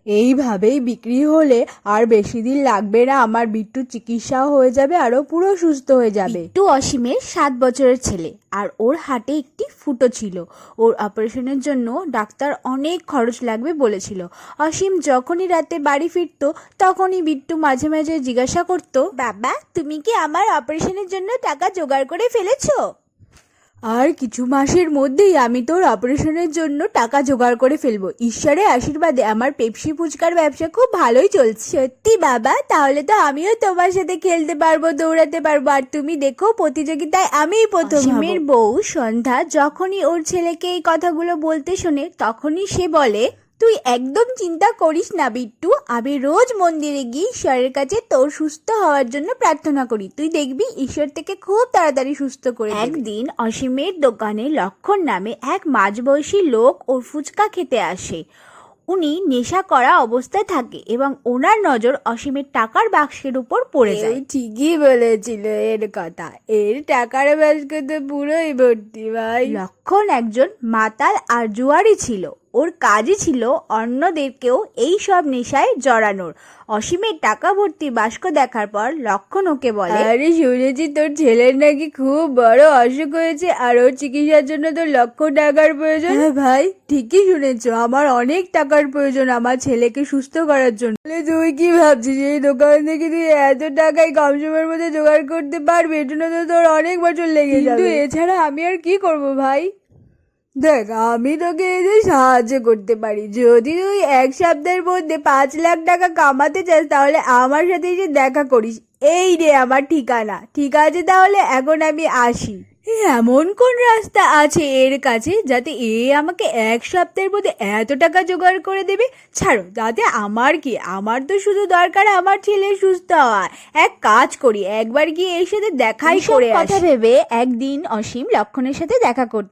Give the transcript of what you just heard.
এইভাবেই বিক্রি হলে আর বেশি দিন লাগবে না, আমার বিট্টু চিকিৎসাও হয়ে যাবে, আরো পুরো সুস্থ হয়ে যাবে। বিট্টু অসীমের 7 বছরের ছেলে, আর ওর হাটে একটি ফুটো ছিল। ওর অপারেশনের জন্য ডাক্তার অনেক খরচ লাগবে বলেছিল। অসীম যখনই রাতে বাড়ি ফিরতো তখনই বিট্টু মাঝে মাঝে জিজ্ঞাসা করত, বাবা তুমি কি আমার অপারেশনের জন্য টাকা জোগাড় করে ফেলেছো? আর কিছু মাসের মধ্যেই আমি তোর অপারেশনের জন্য টাকা জোগাড় করে ফেলবো। ঈশ্বরের আশীর্বাদে আমার পেপসি ফুচকার ব্যবসা খুব ভালোই চলছে। সত্যি বাবা, তাহলে তো আমিও তোমার সাথে খেলতে পারবো, দৌড়াতে পারবো, আর তুমি দেখো প্রতিযোগিতায় আমিই প্রথম হব। অসীমের বউ সন্ধ্যা যখনই ওর ছেলেকে এই কথাগুলো বলতে শোনে তখনই সে বলে, তুই একদম চিন্তা করিস না বিট্টু, আমি রোজ মন্দিরে গিয়ে ঈশ্বরের কাছে তোর সুস্থ হওয়ার জন্য প্রার্থনা করি, তুই দেখবি ঈশ্বর থেকে খুব তাড়াতাড়ি সুস্থ করে দেবে। একদিন অসীমের দোকানে লক্ষণ নামে এক মাঝবয়সী লোক ওর ফুচকা খেতে আসে। উনি নেশা করা অবস্থায় থাকে এবং ওনার নজর অসীমের টাকার বাক্সের উপর পড়ে যায়। ঠিকই বলেছিল এর কথা, এর টাকার বাস্ক তো পুরোই ভর্তি ভাই। লক্ষণ একজন মাতাল আর জুয়ারি ছিল। ওর কাজই ছিল অন্যদেরকেও এই সব নেশায় জড়ানোর। অসীমের টাকা ভর্তি বাস্ক দেখার পর লক্ষণ ওকে বলে, আরে শুনেছি তোর ছেলের নাকি খুব বড় অসুখ হয়েছে আর ওর চিকিৎসার জন্য তোর লক্ষ টাকার প্রয়োজন। হ্যাঁ ভাই, ঠিকই শুনেছো, আমার অনেক টাকার প্রয়োজন আমার ছেলেকে সুস্থ করার জন্য। তুই কি ভাবছিস এই দোকান থেকে তুই এত টাকায় কম সময়ের মধ্যে জোগাড় করতে পারবি? এটা তো তোর অনেক বছর লেগে যাবে। কিন্তু এছাড়া আমি আর কি করব ভাই? দেখ, আমি তোকে এই যে সাহায্য করতে পারি। যদি তুই 1 সপ্তাহের মধ্যে 5 লাখ টাকা কামাতে চাস তাহলে আমার সাথে এসে দেখা করিস। এই রে আমার ঠিকানা। ঠিক আছে, তাহলে এখন আমি আসি। এমন কোন রাস্তা আছে এর কাছে যাতে এ আমাকে 1 সপ্তাহের মধ্যে এত টাকা জোগাড় করে দেবে? ছাড়ো, তাতে আমার কি, আমার তো শুধু দরকার আমার ছেলে সুস্থ হওয়া। এক কাজ করি, একবার গিয়ে এর সাথে দেখাই এইসব করে কথা আসি। ভেবে একদিন অসীম লক্ষণের সাথে দেখা করতে